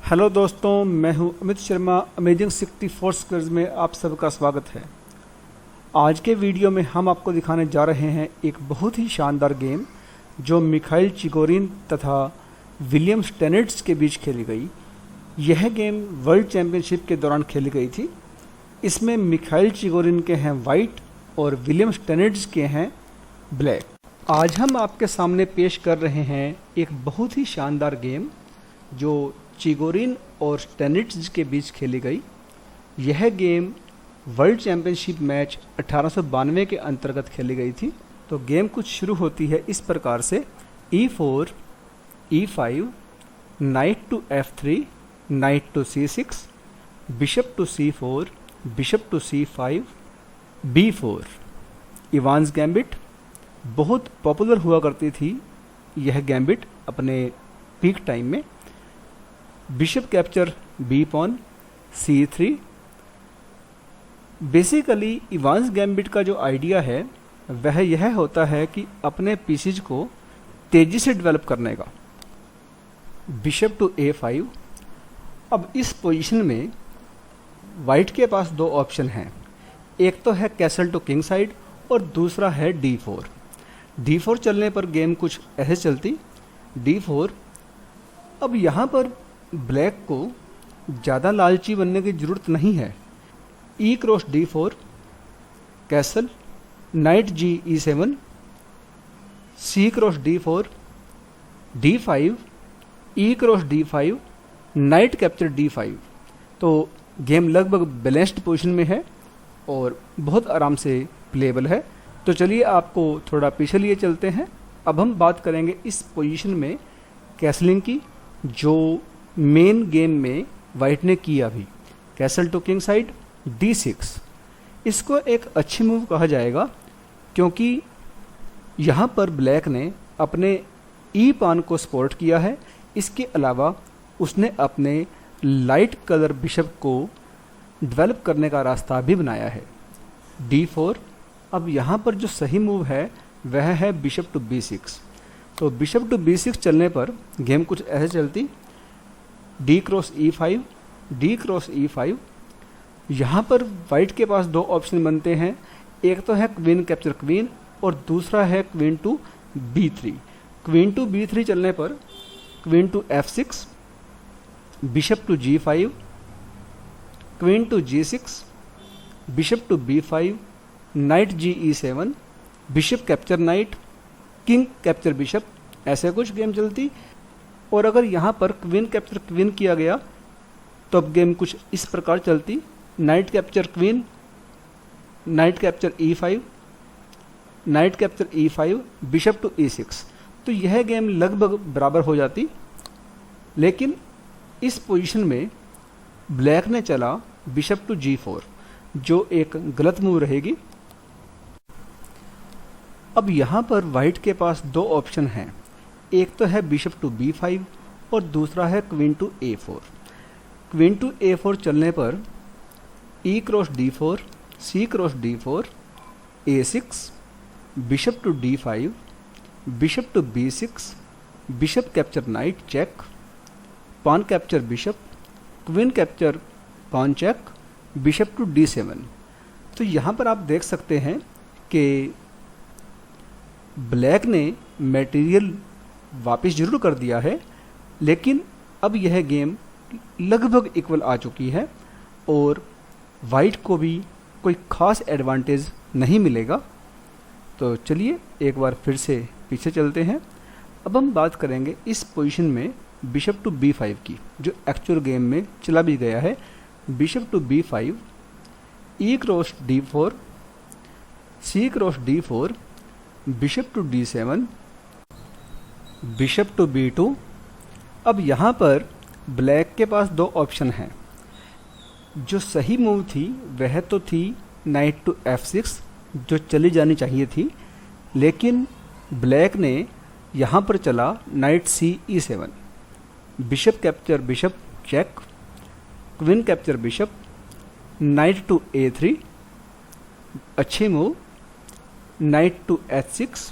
Hello दोस्तों, मैं हूं अमित शर्मा। अमेजिंग 64 स्क्वेयर्स में आप सबका स्वागत है। आज के वीडियो में हम आपको दिखाने जा रहे हैं एक बहुत ही शानदार गेम जो मिखाइल चिगोरिन तथा विलियम स्टेनेट्स के बीच खेली गई। यह गेम वर्ल्ड चैंपियनशिप के दौरान खेली गई थी। इसमें मिखाइल चिगोरिन के हैं वाइट और विलियम स्टेनेट्स के हैं ब्लैक। आज हम आपके सामने पेश कर रहे हैं एक बहुत ही शानदार गेम जो चिगोरिन और स्टेनेट्स के बीच खेली गई। यह गेम वर्ल्ड चैंपियनशिप मैच 1892 के अंतर्गत खेली गई थी। तो गेम कुछ शुरू होती है इस प्रकार से: E4, E5, knight to F3, knight to C6, bishop to C4, bishop to C5, B4। Evans gambit बहुत पॉपुलर हुआ करती थी यह गैम्बिट अपने पीक टाइम में। Bishop capture b pawn C3। Basically Evans gambit का जो आइडिया है वह यह होता है कि अपने पीसीज को तेजी से डेवलप करने का। Bishop to A5। अब इस पोजीशन में वाइट के पास दो ऑप्शन हैं, एक तो है कैसल टू किंग साइड और दूसरा है D4। D4 चलने पर गेम कुछ ऐसे चलती: D4। अब यहाँ पर ब्लैक को ज़्यादा लालची बनने की ज़रूरत नहीं है। E cross D4, castle, night G E7, C cross D4, D5, E cross D5, night capture D5। तो गेम लगभग बैलेंस्ड पोजीशन में है और बहुत आराम से प्लेबल है। तो चलिए आपको थोड़ा पीछे लिए चलते हैं। अब हम बात करेंगे इस पोजीशन में कैसलिंग की, जो मेन गेम में वाइट ने किया भी। Castle to king side D6। इसको एक अच्छी मूव कहा जाएगा क्योंकि यहाँ पर ब्लैक ने अपने ई पान को सपोर्ट किया है। इसके अलावा उसने अपने लाइट कलर बिशप को डेवलप करने का रास्ता भी बनाया है। D4। अब यहाँ पर जो सही मूव है वह है बिशप टू B6। तो बिशप टू B6 चलने पर गेम कुछ ऐसे चलती: D cross E5, D cross E5। यहाँ पर वाइट के पास दो ऑप्शन बनते हैं, एक तो है क्वीन कैप्चर क्वीन और दूसरा है queen to B3। Queen to B3 चलने पर queen to F6, bishop to G5, queen to G6, bishop to B5, knight G E7, bishop capture knight, king capture bishop. ऐसे कुछ गेम चलती। और अगर यहाँ पर क्वीन कैप्चर क्वीन किया गया तो अब गेम कुछ इस प्रकार चलती: knight capture queen, knight capture E5, knight capture E5, bishop to E6। तो यह गेम लगभग बराबर हो जाती। लेकिन इस पोजीशन में ब्लैक ने चला बिशप टू G4, जो एक गलत मूव रहेगी। अब यहाँ पर वाइट के पास दो ऑप्शन हैं, एक तो है बिशप टू B5 और दूसरा है queen to A4। Queen to A4 चलने पर E cross D4, C cross D4, A6, bishop to D5, bishop to B6, bishop capture knight check, pawn capture bishop, queen capture pawn check, bishop to D7। तो यहाँ पर आप देख सकते हैं कि ब्लैक ने मटेरियल वापस जरूर कर दिया है, लेकिन अब यह गेम लगभग इक्वल आ चुकी है और वाइट को भी कोई खास एडवांटेज नहीं मिलेगा। तो चलिए एक बार फिर से पीछे चलते हैं। अब हम बात करेंगे इस पोजीशन में बिशप टू B5 की, जो एक्चुअल गेम में चला भी गया है। Bishop to B5, E cross D4, C cross D4, bishop to D7, bishop to B2। अब यहाँ पर ब्लैक के पास दो ऑप्शन हैं। जो सही मूव थी वह तो थी नाइट टू F6, जो चली जानी चाहिए थी, लेकिन ब्लैक ने यहाँ पर चला knight C E7, bishop capture bishop check, queen capture bishop, knight to A3, अच्छी move, knight to H6,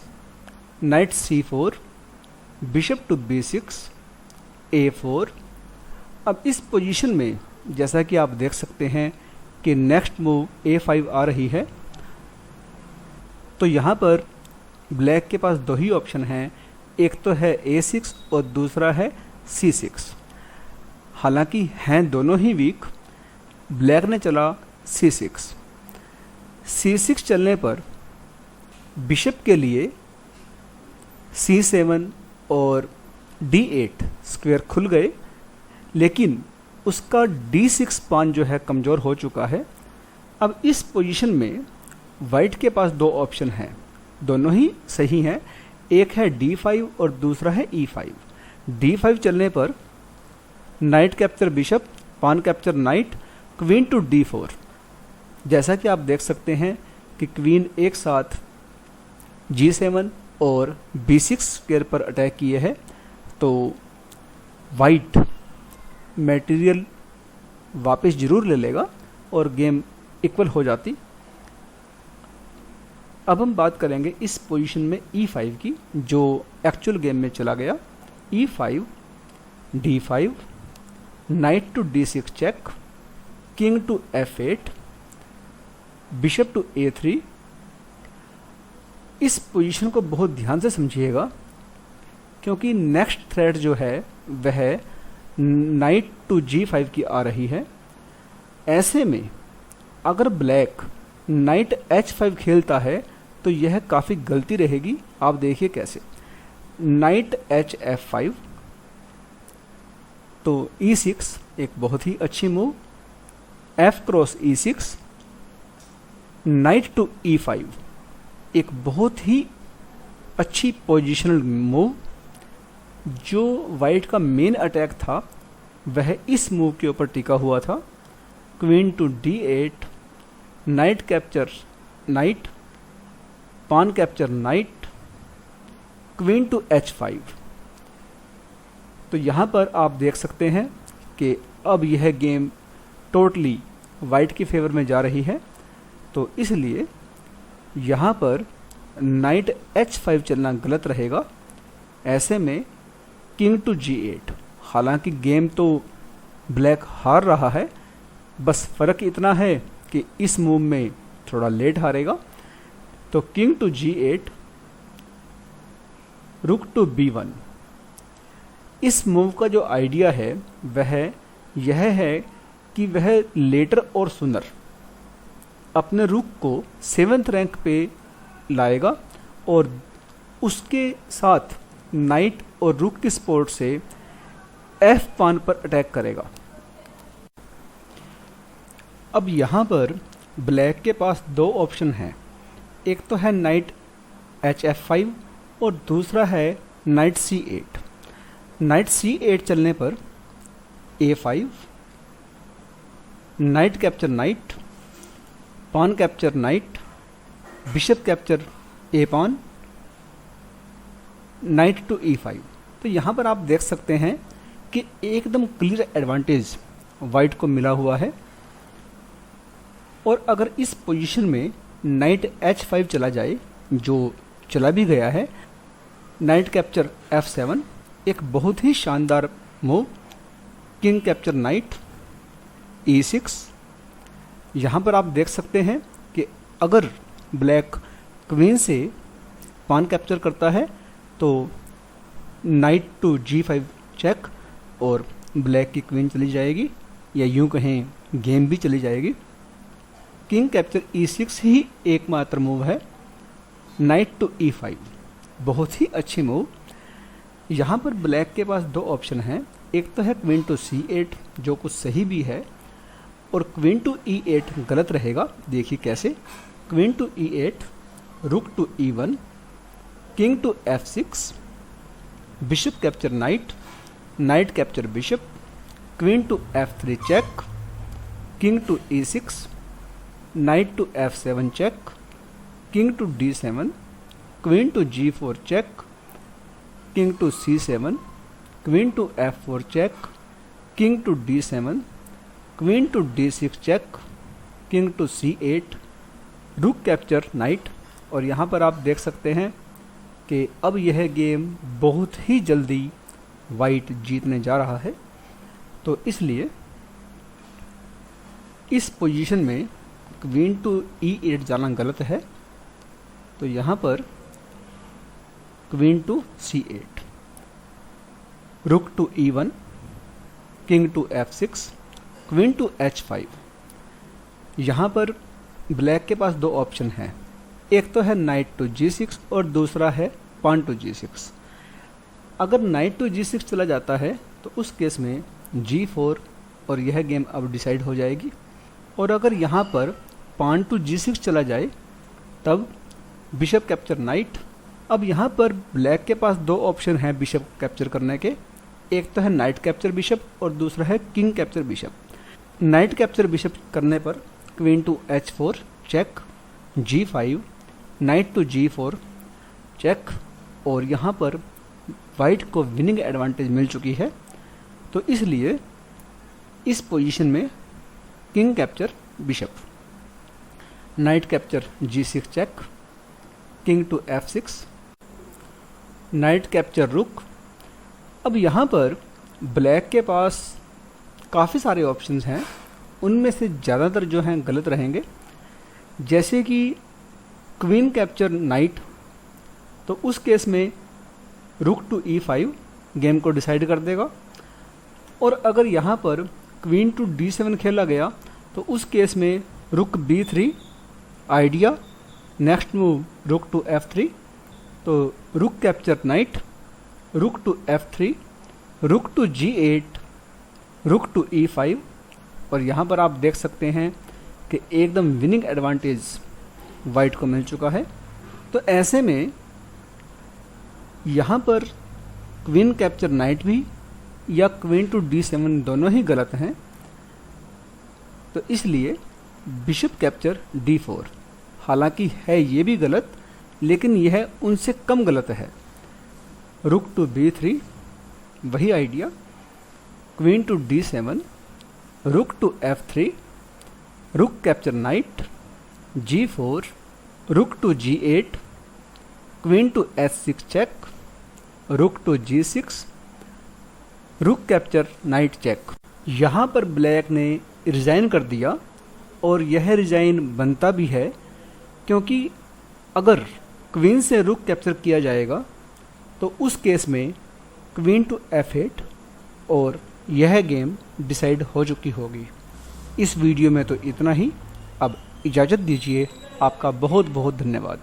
knight C4, bishop to B6, A4। अब इस पोजीशन में जैसा कि आप देख सकते हैं कि नेक्स्ट मूव A5 आ रही है, तो यहाँ पर ब्लैक के पास दो ही ऑप्शन हैं, एक तो है A6 और दूसरा है C6। हालांकि हैं दोनों ही वीक, ब्लैक ने चला C6। C6 चलने पर बिशप के लिए C7 और D8 स्क्वायर खुल गए, लेकिन उसका D6 पान जो है कमज़ोर हो चुका है। अब इस पोजीशन में वाइट के पास दो ऑप्शन हैं, दोनों ही सही हैं, एक है D5 और दूसरा है E5। D5 चलने पर knight capture bishop, pawn capture knight, queen to D4। जैसा कि आप देख सकते हैं कि क्वीन एक साथ G7 और B6 स्क्वायर पर अटैक किए हैं, तो वाइट मटेरियल वापस जरूर ले लेगा और गेम इक्वल हो जाती। अब हम बात करेंगे इस पोजीशन में E5 की, जो एक्चुअल गेम में चला गया। E5, D5, knight to D6 check, king to F8, bishop to A3। इस पोजीशन को बहुत ध्यान से समझिएगा, क्योंकि नेक्स्ट थ्रेट जो है वह नाइट टू G5 की आ रही है। ऐसे में अगर ब्लैक नाइट H5 खेलता है तो यह काफ़ी गलती रहेगी। आप देखिए कैसे, नाइट HF5, तो E6 एक बहुत ही अच्छी move, F cross E6, knight to E5 एक बहुत ही अच्छी पोजिशनल मूव। जो वाइट का मेन अटैक था वह इस मूव के ऊपर टिका हुआ था। Queen to D8, knight capture knight, pawn capture knight, queen to H5। तो यहाँ पर आप देख सकते हैं कि अब यह गेम टोटली वाइट की फेवर में जा रही है, तो इसलिए यहाँ पर नाइट H5 चलना गलत रहेगा। ऐसे में किंग टू G8। हालांकि गेम तो ब्लैक हार रहा है, बस फ़र्क इतना है कि इस मूव में थोड़ा लेट हारेगा। तो किंग टू G8, रुक टू B1। इस मूव का जो आइडिया है वह यह है कि वह लेटर और सुनर अपने रुक को 7th रैंक पे लाएगा और उसके साथ नाइट और रुक की सपोर्ट से F पान पर अटैक करेगा। अब यहाँ पर ब्लैक के पास दो ऑप्शन हैं, एक तो है नाइट HF5 और दूसरा है नाइट C8। नाइट C8 चलने पर A5, night capture knight, pawn capture night, bishop capture A पान, नाइट टू E5। तो यहाँ पर आप देख सकते हैं कि एकदम क्लियर एडवांटेज वाइट को मिला हुआ है। और अगर इस पोजीशन में नाइट H5 चला जाए, जो चला भी गया है, नाइट कैप्चर F7 एक बहुत ही शानदार move, king capture night, E6। यहाँ पर आप देख सकते हैं कि अगर ब्लैक क्वीन से पान कैप्चर करता है तो नाइट टू G5 चेक और ब्लैक की क्वीन चली जाएगी, या यूं कहें गेम भी चली जाएगी। किंग कैप्चर E6 ही एकमात्र मूव है। नाइट टू E5 बहुत ही अच्छी मूव। यहाँ पर ब्लैक के पास दो ऑप्शन हैं, एक तो है क्वीन टू C8 जो कुछ सही भी है, और क्वीन टू E8 गलत रहेगा। देखिए कैसे, queen to E8, rook to E1, king to F6, bishop capture knight, knight capture bishop, queen to F3 check, king to E6, knight to F7 check, king to D7, queen to G4 check, king to C7, queen to F4 check, king to D7, queen to D6 check, king to C8, rook capture night. और यहाँ पर आप देख सकते हैं कि अब यह गेम बहुत ही जल्दी वाइट जीतने जा रहा है। तो इसलिए इस पोजीशन में क्वीन टू E8 जाना गलत है, तो यहाँ पर queen to C8, rook to E1, king to F6, queen to H5। यहाँ पर ब्लैक के पास दो ऑप्शन हैं, एक तो है नाइट टू G6 और दूसरा है पान टू G6। अगर नाइट टू G6 चला जाता है तो उस केस में G4 और यह गेम अब डिसाइड हो जाएगी, और अगर यहाँ पर पान टू G6 चला जाए तब बिशप कैप्चर नाइट। अब यहाँ पर ब्लैक के पास दो ऑप्शन हैं बिशप कैप्चर करने के, एक तो है नाइट कैप्चर बिशप और दूसरा है king capture bishop. Knight capture bishop करने पर queen to H4 check, G5, knight to G4 check, और यहाँ पर वाइट को विनिंग एडवांटेज मिल चुकी है, तो इसलिए इस पोजीशन में king capture bishop, knight capture G6 check, king to F6, knight capture rook. अब यहाँ पर ब्लैक के पास काफ़ी सारे ऑप्शंस हैं, उनमें से ज़्यादातर जो हैं गलत रहेंगे, जैसे कि क्वीन कैप्चर नाइट, तो उस केस में रुक टू E5 गेम को डिसाइड कर देगा, और अगर यहाँ पर क्वीन टू D7 खेला गया तो उस केस में rook B3 idea, next move rook to F3, तो रुक कैप्चर नाइट, रुक टू F3, रुक टू G8, रुक टू E5, और यहाँ पर आप देख सकते हैं कि एकदम विनिंग एडवांटेज वाइट को मिल चुका है। तो ऐसे में यहाँ पर क्वीन कैप्चर नाइट भी या क्वीन टू D7 दोनों ही गलत हैं, तो इसलिए बिशप कैप्चर D4 हालांकि है ये भी गलत, लेकिन यह उनसे कम गलत है। रुक टू B3 वही आइडिया, क्वीन टू D7, रुक टू F3, रुक capture knight, G4, rook to G8, queen to S6 check, rook to G6, rook capture knight check. यहाँ पर ब्लैक ने रिज़ाइन कर दिया, और यह रिज़ाइन बनता भी है, क्योंकि अगर क्वीन से रुक कैप्चर किया जाएगा तो उस केस में क्वीन टू F8 और यह गेम डिसाइड हो चुकी होगी। इस वीडियो में तो इतना ही, अब इजाज़त दीजिए। आपका बहुत बहुत धन्यवाद।